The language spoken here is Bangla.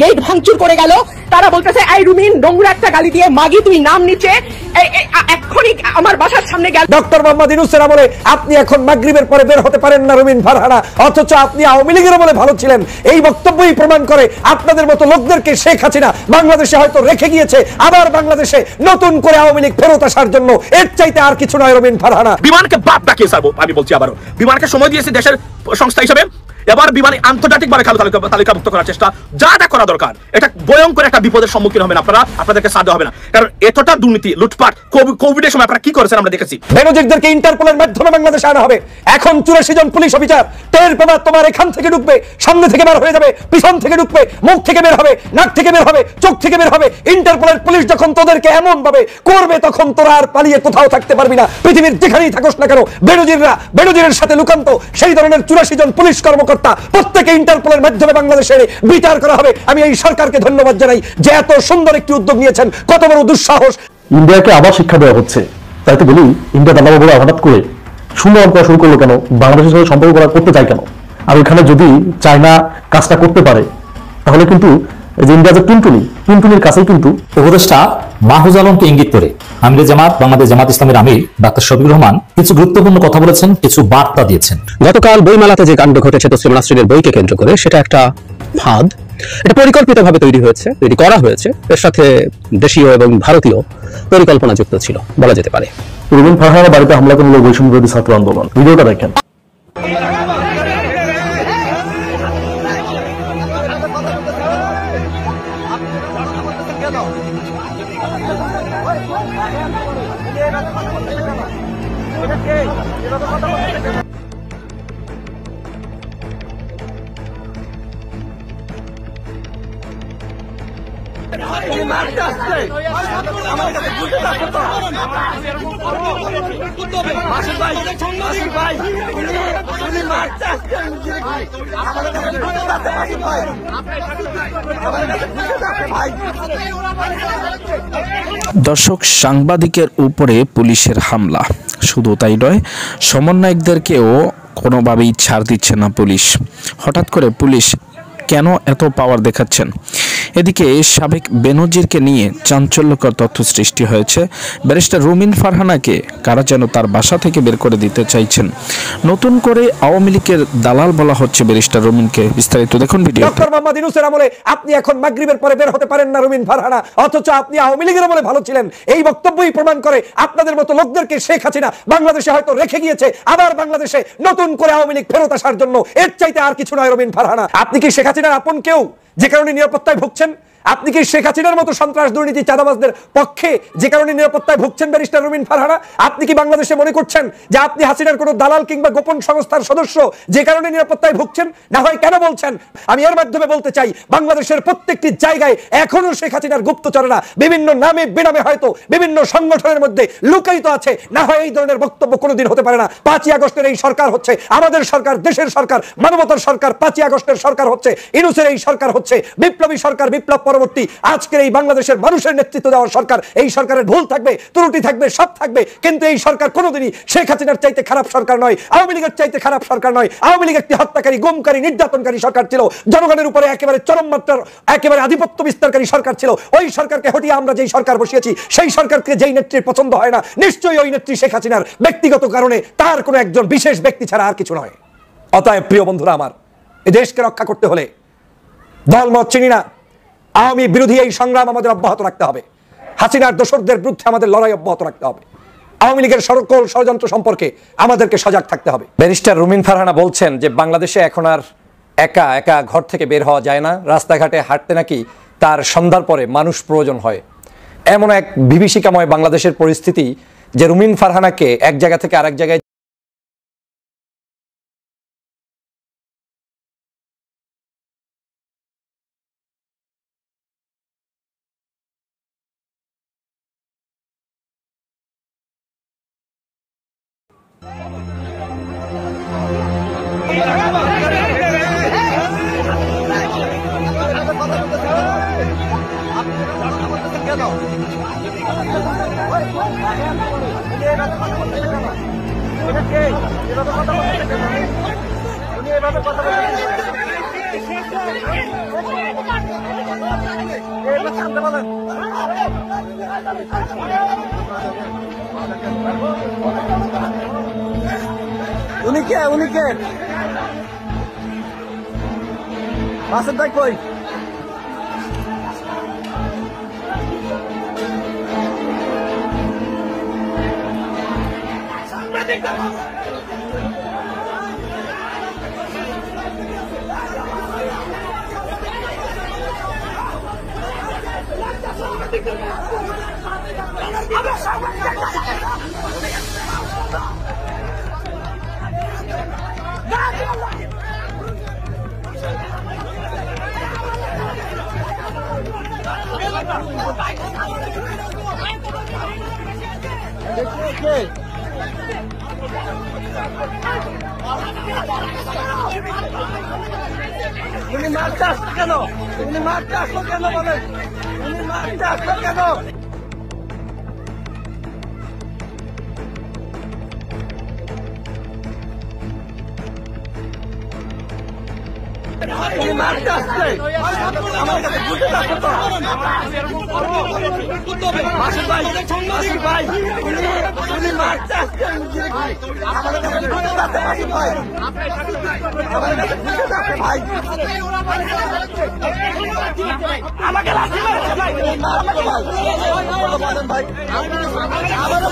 গেট ভাঙচুর করে গেল, তারা বলতেছে এই রুমিন নোংরা একটা গালি দিয়ে মাগি তুই নাম নিচে এক্ষুনি আমার বাসার সামনে গেল। ডক্টর মোহাম্মদ ইউনূসের আমলে আপনি এখন মাগরিবের পরে বের হতে পারেন না রুমিন ফারহানা, অথচ আপনি আওয়ামী লীগের আমলে ভালো ছিলেন। এই বক্তব্যই প্রমাণ করে আপনাদের মতো লোকদেরকে শেখ হাসিনা বাংলাদেশে হয়তো রেখে গিয়েছে, আবার বাংলাদেশে নতুন করে আওয়ামী লীগ ফেরত আসার জন্য। এর চাইতে আর কিছু নয় রুমিন ফারহানা। বিমানকে বাপ ডাকিয়ে ছাড়বো, আমি বলছি আবারও, বিমানকে সময় দিয়েছে দেশের সংস্থা হিসেবে, এবার বিমানে আন্তর্জাতিকভাবে তালিকাভুক্ত করার চেষ্টা যা যা করা দরকার, এটা ভয়ঙ্কর একটা বিপদের সম্মুখীন হবেন আপনারা, আপনাদেরকে সাধে হবে না। কারণ এতটা দুর্নীতি লুটপাট কোভিডের সময় আপনারা কি করেছেন আমরা দেখেছি। বেনজিরদেরকে ইন্টারপোলের মাধ্যমে বাংলাদেশে আনা হবে। এখন 84 জন পুলিশ অফিসার টের পাবা তোমার এখান থেকে ঢুকবে, সামনে থেকে বের হয়ে যাবে, পিছন থেকে ঢুকবে, মুখ থেকে বের হবে, নাক থেকে বের হবে, চোখ থেকে বের হবে। ইন্টারপোলের পুলিশ যখন তোদেরকে এমন ভাবে করবে তখন তোরা আর পালিয়ে কোথাও থাকতে পারবি না। পৃথিবীর যেখানেই থাকোস না কেন বেনজিরের সাথে লুকান্ত সেই ধরনের 84 জন পুলিশ কর্মকর্তা প্রত্যেকে ইন্টারপোলের মাধ্যমে বাংলাদেশে বিচার করা হবে। আমি এই সরকারকে ধন্যবাদ জানাই যে এত সুন্দর একটি উদ্যোগ নিয়েছেন। কত বড় দুঃসাহস। ইন্ডিয়াকে আবার শিক্ষা দেওয়া হচ্ছে, তাই তো বলি ইন্ডিয়া দালাল বলে হঠাৎ করে সুন্দর করা শুরু করলো কেন, বাংলাদেশের সাথে সম্পর্ক করতে চায় কেন? আর ওখানে যদি চায়না কাজটা করতে পারে তাহলে কিন্তু ইন্ডিয়া যে টুনটুনির কাছেই কিন্তু। উপদেষ্টা মাহফুজ আলমকে ইঙ্গিত করে আমিরে জামাত বাংলাদেশ জামাত ইসলামের আমির ডাক্তার শফিকুর রহমান কিছু গুরুত্বপূর্ণ কথা বলেছেন, কিছু বার্তা দিয়েছেন। গতকাল বইমেলাতে যে কাণ্ড ঘটেছে তসলিমা নাসরিনের বইকে কেন্দ্র করে, সেটা একটা ফাঁদ, এটা পরিকল্পিতভাবে তৈরি করা হয়েছে। এর সাথে দেশীয় এবং ভারতীয় পরিকল্পনা যুক্ত ছিল বলা যেতে পারে। রুমিন ফারহানার বাড়িতে হামলা করল বৈষম্য বিরোধী ছাত্র আন্দোলন, ভিডিওটা দেখেন। দর্শক, সাংবাদিকের উপরে পুলিশের হামলা, শুধু তাই নয়, সমন্বয়কদেরকেও কোনোভাবেই ছাড় দিচ্ছে না পুলিশ। হঠাৎ করে পুলিশ কেন এত পাওয়ার দেখাচ্ছেন? এদিকে সাবেক বেনজিরকে নিয়ে চাঞ্চল্যকর তথ্য সৃষ্টি হয়েছে। ব্যারিস্টার রুমিন ফারহানাকে কারা যেন তার বাসা থেকে বের করে দিতে চাইছেন। নতুন করে আওয়ামী লীগের দালাল বলা হচ্ছে ব্যারিস্টার রুমিনকে। বিস্তারিত দেখুন ভিডিও। ডক্টর মোহাম্মদ ইউনূসের আমলে আপনি এখন মাগরিবের পরে বের হতে পারেন না রুমিন ফারহানা, অথচ আপনি আওয়ামী লীগের আমলে ভালো ছিলেন। এই বক্তব্যই প্রমাণ করে আপনাদের মতো লোকদেরকে শেখ হাসিনা বাংলাদেশে হয়তো রেখে গিয়েছে, আবার বাংলাদেশে নতুন করে আওয়ামী লীগ ফেরত আসার জন্য। এর চাইতে আর কিছু নয় রুমিন ফারহানা। আপনি কি শেখ হাসিনার আপন কেউ যে কারণে নিরাপত্তায় ভুগছেন? আপনি কি শেখ হাসিনার মতো সন্ত্রাস দুর্নীতি চাঁদাবাজদের পক্ষে যে কারণে নিরাপত্তায় ভুগছেন ব্যারিস্টার রুমিন ফারহানা? আপনি কি বাংলাদেশে মনে করছেন যে আপনি হাসিনার কোনো দালাল কিংবা গোপন সংস্থার সদস্য যে কারণে নিরাপত্তায় ভুগছেন? না হয় কেন বলছেন? আমি এর মাধ্যমে বলতে চাই, বাংলাদেশের প্রত্যেকটি জায়গায় এখনো শেখ হাসিনার গুপ্তচরেরা বিভিন্ন নামে বেনামে হয়তো বিভিন্ন সংগঠনের মধ্যে লুকায়িত আছে। না হয় এই ধরনের বক্তব্য কোনোদিন হতে পারে না। 5ই আগস্টের এই সরকার হচ্ছে আমাদের সরকার, দেশের সরকার, মানবতার সরকার। 5ই আগস্টের সরকার হচ্ছে ইউনূসের এই সরকার, হচ্ছে বিপ্লবী সরকার, বিপ্লব পরবর্তী আজকের এই বাংলাদেশের মানুষের নেতৃত্ব দেওয়ার সরকার। এই সরকারের ভুল থাকবে, ত্রুটি থাকবে, সব থাকবে, কিন্তু এই সরকার কোনোদিনই শেখ হাসিনার চাইতে খারাপ সরকার নয়, আওয়ামী লীগের চাইতে খারাপ সরকার নয়। আওয়ামী লীগ একটি হত্যাকারী, গুমকারী, নির্যাতনকারী সরকার ছিল, জনগণের উপরে একেবারে চরম মাত্রার একেবারে আধিপত্য বিস্তারকারী সরকার ছিল। ওই সরকারকে হটিয়ে আমরা যেই সরকার বসিয়েছি, সেই সরকারকে যেই নেত্রীর পছন্দ হয় না, নিশ্চয়ই ওই নেত্রী শেখ হাসিনার ব্যক্তিগত কারণে, তার কোনো একজন বিশেষ ব্যক্তি ছাড়া আর কিছু নয়। অতএব প্রিয় বন্ধুরা আমার, এই দেশকে রক্ষা করতে হলে দলমত চিনি না, আওয়ামী বিরোধী এই সংগ্রাম আমাদের অব্যাহত রাখতে হবে। হাসিনার দোসরদের বিরুদ্ধে আমাদের লড়াই অব্যাহত রাখতে হবে। আওয়ামী লীগের সকল ষড়যন্ত্র সম্পর্কে আমাদেরকে সজাগ থাকতে হবে। ব্যারিস্টার রুমিন ফারহানা বলছেন যে বাংলাদেশে এখন আর একা একা ঘর থেকে বের হওয়া যায় না, রাস্তাঘাটে হাঁটতে নাকি তার সন্ধ্যার পরে মানুষ প্রয়োজন হয়। এমন এক বিভীষিকাময় বাংলাদেশের পরিস্থিতি যে রুমিন ফারহানাকে এক জায়গা থেকে আরেক জায়গায় কথা উনি কে বাসের দায় কই? উনি মারতে আসলো কেন? উনি মারতে আসলো কেন বলেন? উনি মারতে আসলো কেন? উনি মারতে আসছে আমার কাছে বুঝতে আসছে তো মাসুদ ভাই উনি মারতে আসছে আমার কাছে বুঝতে আসছে মাসুদ ভাই আমার কাছে বুঝতে আসছে ভাই আমাকে লাঠি মারছে ভাই ভাই আমারও